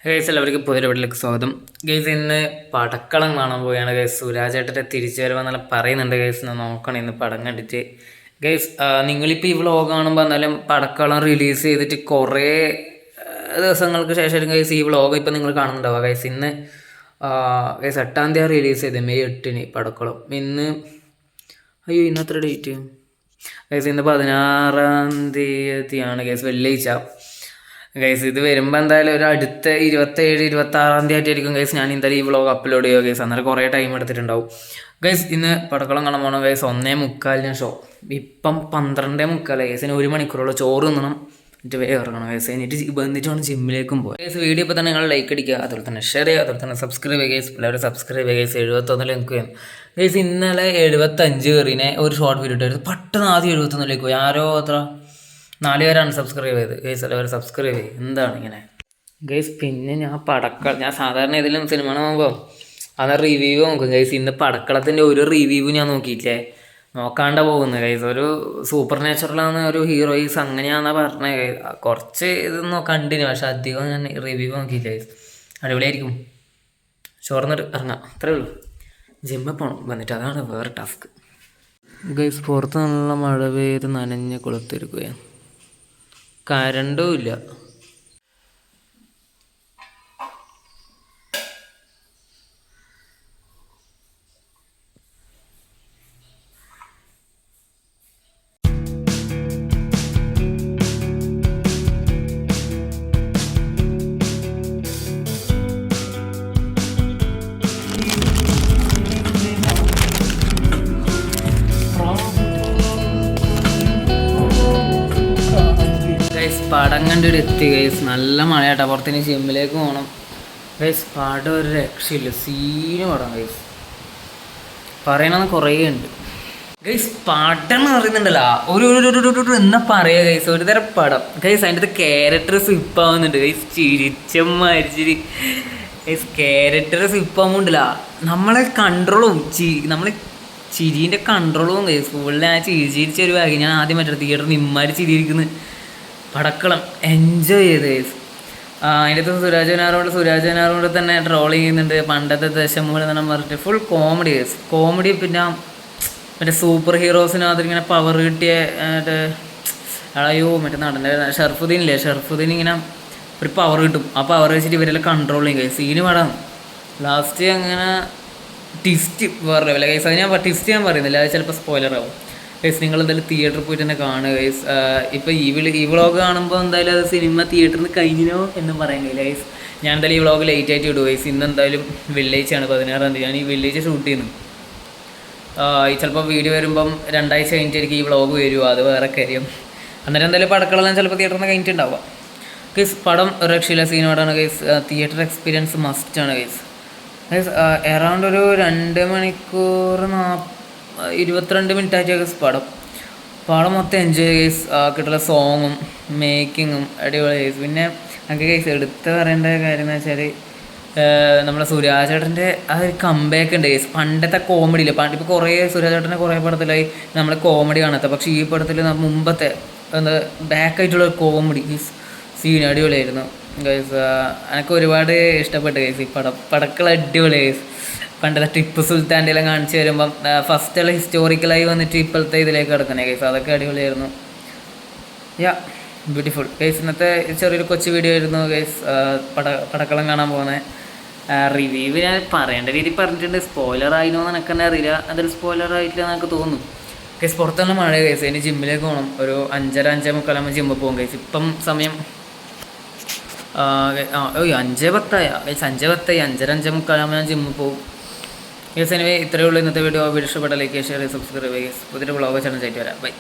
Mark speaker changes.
Speaker 1: Guys എല്ലാവർക്കും പുതിയ വീട്ടിലേക്ക് സ്വാഗതം. ഗൈസ് ഇന്ന് പടക്കളം കാണാൻ പോവുകയാണ്. ഗൈസ് സുരാജേട്ടൻ്റെ തിരിച്ചു വരുമെന്നുള്ള പറയുന്നുണ്ട്. ഗൈസ് നോക്കണം ഇന്ന് പടം കണ്ടിട്ട്. ഗൈസ് നിങ്ങളിപ്പോൾ ഈ വ്ളോഗ് കാണുമ്പോൾ എന്നാലും പടക്കളം റിലീസ് ചെയ്തിട്ട് കുറേ ദിവസങ്ങൾക്ക് ശേഷം ഗൈസ് ഈ വ്ളോഗ് ഇപ്പോൾ നിങ്ങൾ കാണുന്നുണ്ടാവുക. ഗൈസ് ഇന്ന് ഗൈസ് 8-ാം തീയതി റിലീസ് ചെയ്തത്, മെയ് 8-ന് പടക്കളം. ഇന്ന് ഇന്നത്ര ഡേറ്റ് ഗൈസ് ഇന്ന് 16-ാം തീയതിയാണ് ഗൈസ്, വെള്ളിയാഴ്ച. ഗൈസ് ഇത് വരുമ്പോൾ എന്തായാലും ഒരു അടുത്ത 27-26-ാം തീയതി ആയിട്ടായിരിക്കും ഗൈസ് ഞാൻ എന്തായാലും ഈ വ്ളോഗ് അപ്ലോഡ് ചെയ്യുക. ഗൈസ് അന്നേരം കുറേ ടൈം എടുത്തിട്ടുണ്ടാവും. ഗൈസ് ഇന്ന് പടക്കളം കാണാൻ പോകണം. ഗൈസ് 1:45 ഷോ, ഇപ്പം 12:45. ഗൈസിന് 1 മണിക്കൂറുള്ള ചോറ് തിന്നണം, എന്നിട്ട് വേഗം ഇറങ്ങണം. ഗൈസ് എന്നിട്ട് വന്നിട്ട് വേണം ജിമ്മിലേക്കും പോകാം. ഗൈസ് വീഡിയോ ഇപ്പോൾ തന്നെ നിങ്ങൾ ലൈക്ക് അടിക്കുക, അതുപോലെ തന്നെ ഷെയർ ചെയ്യുക, അതുപോലെ തന്നെ സബ്സ്ക്രൈബ് ചെയ്യുക. ഗൈസ് എല്ലാവരും സബ്സ്ക്രൈബ് ചെയ്യുക. ഗൈസ് 71 പോയി. ഗൈസ് ഇന്നലെ 75 കയറിനെ ഒരു ഷോർട്ട് വീഡിയോ ഇട്ടായിരുന്നു, പെട്ടെന്ന് ആദ്യം 71 പോയി. ആരോ അത്ര 4 പേരാണ് സബ്സ്ക്രൈബ് ചെയ്ത്. ഗൈസ് എല്ലാവരും സബ്സ്ക്രൈബ് ചെയ്യും. എന്താണ് ഇങ്ങനെ ഗൈസ്? പിന്നെ ഞാൻ സാധാരണ ഏതെങ്കിലും സിനിമ നോക്കുമ്പോൾ അത് റിവ്യൂ നോക്കും. ഗൈസ് ഇന്ന് പടക്കളത്തിൻ്റെ ഒരു റിവ്യൂ ഞാൻ നോക്കിയില്ലേ, നോക്കാണ്ട പോകുന്നത്. ഗൈസ് ഒരു സൂപ്പർ നാച്ചുറലാണ്, ഒരു ഹീറോയിസ് അങ്ങനെയാണെന്നാണ് പറഞ്ഞത്. ഗൈസ് കുറച്ച് ഇതൊന്നും കണ്ടിന്യൂ, പക്ഷെ അധികം ഞാൻ റിവ്യൂ നോക്കിയില്ല. ഗൈസ് അടിപൊളിയായിരിക്കും. ചോർന്നിട്ട് ഇറങ്ങാം, അത്രേ ഉള്ളൂ. ജിമ്മിൽ പോകണം, വന്നിട്ട് അതാണ് വേറെ ടാസ്ക്. ഗൈസ് പുറത്ത് നല്ല മഴ പെയ്ത് നനഞ്ഞ് കുളത്തിരിക്കുകയാണ്, കരണ്ടും ഇല്ല. പടം കണ്ടിട്ട് എത്തി. ഗൈസ് നല്ല മഴയാട്ടോ, പുറത്തിന് ജിമ്മിലേക്ക് പോകണം. ഗൈസ് പടം ഒരു രക്ഷയില്ല, സീന് പടം. ഗൈസ് പറയണമെന്ന് കുറേ ഉണ്ട്. ഗൈസ് പടം എന്ന് പറയുന്നുണ്ടല്ലോ ഒരു എന്നാ പറയുക ഗൈസ്, ഒരു തരം പടം. ഗൈസ് അതിൻ്റെ ക്യാരക്ടർ സ്വിപ്പാവുന്നുണ്ട്. ഗൈസ് ചിരിച്ചമ്മരിച്ചിരി. ഗൈസ് ക്യാരക്ടർ സ്വിപ്പാവുന്നുണ്ടല്ല, നമ്മളെ കൺട്രോളും നമ്മളെ ചിരീൻ്റെ കൺട്രോളും. ഗൈസ് ഫുള്ള് ആ ചിരിച്ചൊരു ബാഗ്. ഞാൻ ആദ്യം മറ്റേ തിയേറ്ററിൽ ഇമ്മാരി ചിരിയിരിക്കുന്നു. പടക്കളം എൻജോയ് ചെയ്ത് ഗൈസ്. അതിൻ്റെ അകത്ത് സുരാജ് നാരോട് തന്നെ ട്രോൾ ചെയ്യുന്നുണ്ട്, പണ്ടത്തെ ദശമൂലം തന്നെ പറഞ്ഞിട്ട്. Full comedy guys, comedy. പിന്നെ മറ്റേ സൂപ്പർ ഹീറോസിനകത്ത് ഇങ്ങനെ പവർ കിട്ടിയ മറ്റേ നടൻ്റെ ഷർഫുദ്ദീൻ ഇങ്ങനെ ഒരു പവർ കിട്ടും. ആ പവർ വെച്ചിട്ട് ഇവരെല്ലാം കൺട്രോൾ ചെയ്യും ഗൈസ്. സീന് പടം ലാസ്റ്റ് അങ്ങനെ ട്വിസ്റ്റ് വേറെ ലെവല ഗൈസ്. അത് ഞാൻ ട്വിസ്റ്റ് ഞാൻ പറയുന്നില്ല, അത് ചിലപ്പോൾ സ്പോയിലർ ആവും. ഗൈസ് നിങ്ങൾ എന്തായാലും തിയേറ്ററിൽ പോയിട്ട് തന്നെ കാണുക ഗൈസ്. ഇപ്പോൾ ഈ വ്ളോഗ് കാണുമ്പോൾ എന്തായാലും അത് സിനിമ തിയേറ്ററിൽ നിന്ന് കഴിഞ്ഞോ എന്നും പറയുന്നില്ല ഗൈസ്. ഞാൻ എന്തായാലും ഈ വ്ളോഗ് ലേറ്റ് ആയിട്ട് ഇടും ഗൈസ്. ഇന്ന് എന്തായാലും വെള്ളിയാഴ്ചയാണ്, 16-ാം തീയതി. ഞാൻ ഈ വെള്ളിയാഴ്ച ഷൂട്ട് ചെയ്യുന്നു. ചിലപ്പോൾ വീഡിയോ വരുമ്പം 2 ആഴ്ച കഴിഞ്ഞിട്ടായിരിക്കും ഈ വ്ളോഗ് വരുമോ, അത് വേറെ കാര്യം. അന്നേരം എന്തായാലും പടക്കളെല്ലാം ചിലപ്പോൾ തിയേറ്ററിൽ നിന്ന് കഴിഞ്ഞിട്ടുണ്ടാവുക ഗൈസ്. പടം ഒരു രക്ഷയില്ല, സീനോടാണ് ഗൈസ്. തിയേറ്റർ എക്സ്പീരിയൻസ് മസ്റ്റാണ് ഗൈസ്. ഗൈസ് അറൗണ്ട് ഒരു 2 മണിക്കൂർ 22 മിനിറ്റ് ആയിട്ട് ഗൈസ് പടം മൊത്തം എൻജോയ് ഗൈസ്. കിട്ടുള്ള സോങ്ങും മേക്കിങ്ങും അടിപൊളി ഗൈസ്. പിന്നെ നമുക്ക് ഗൈസ് എടുത്ത് പറയേണ്ട കാര്യം എന്ന് വെച്ചാൽ നമ്മളെ സുരാജേട്ടൻ്റെ ആ ഒരു കംബാക്ക് ഉണ്ട് ഗൈസ്. പണ്ടത്തെ കോമഡിയില്ല, ഇപ്പോൾ കുറേ സുരാജേട്ടൻ്റെ കുറേ പടത്തിലായി നമ്മൾ കോമഡി കാണാത്ത, പക്ഷേ ഈ പടത്തിൽ മുമ്പത്തെ ബാക്കായിട്ടുള്ള കോമഡി ഗൈസ് സീൻ അടിപൊളിയായിരുന്നു ഗൈസ്. എനിക്ക് ഒരുപാട് ഇഷ്ടപ്പെട്ടു ഗൈസ് ഈ പടക്കൾ അടിപൊളി ഗൈസ്. പണ്ടത്തെ ടിപ്പു സുൽത്താൻ്റെ എല്ലാം കാണിച്ച് വരുമ്പം ഫസ്റ്റുള്ള ഹിസ്റ്റോറിക്കലായി വന്നിട്ട് ഇപ്പോഴത്തെ ഇതിലേക്ക് കിടക്കണേ ഗൈസ്, അതൊക്കെ അടിപൊളിയായിരുന്നു. Beautiful guys. ഇന്നത്തെ ചെറിയൊരു കൊച്ചു വീഡിയോ ആയിരുന്നു ഗൈസ്. പടക്കളം കാണാൻ പോകുന്നത് റിവ്യൂ ഞാൻ പറയേണ്ട രീതി പറഞ്ഞിട്ടുണ്ട്. സ്പോയിലർ ആയിനോ എന്ന് എനിക്ക് തന്നെ അറിയില്ല, അതിൽ സ്പോയിലർ ആയിട്ടില്ല എന്ന് എനിക്ക് തോന്നുന്നു ഗൈസ്. പുറത്തുള്ള മഴ ഗൈസ്. ഇനി ജിമ്മിലേക്ക് പോകണം. ഒരു 5:30-5:45 ജിമ്മിൽ പോകും ഗൈസ്. ഇപ്പം സമയം 5:10 ഗൈസ്. 5:10 5:45 ഞാൻ ജിമ്മിൽ പോകും ഗൈസ്. എനിവേ ഇത്രയേ ഉള്ളൂ ഇന്നത്തെ വീഡിയോ. ഇഷ്ടപ്പെട്ട ലൈക്ക് ഷെയർ സബ്സ്ക്രൈബ് ഗൈസ്. പുതിയൊരു വ്ളോഗ് ചാനൽ ആയിട്ട് വരാം. ബൈ.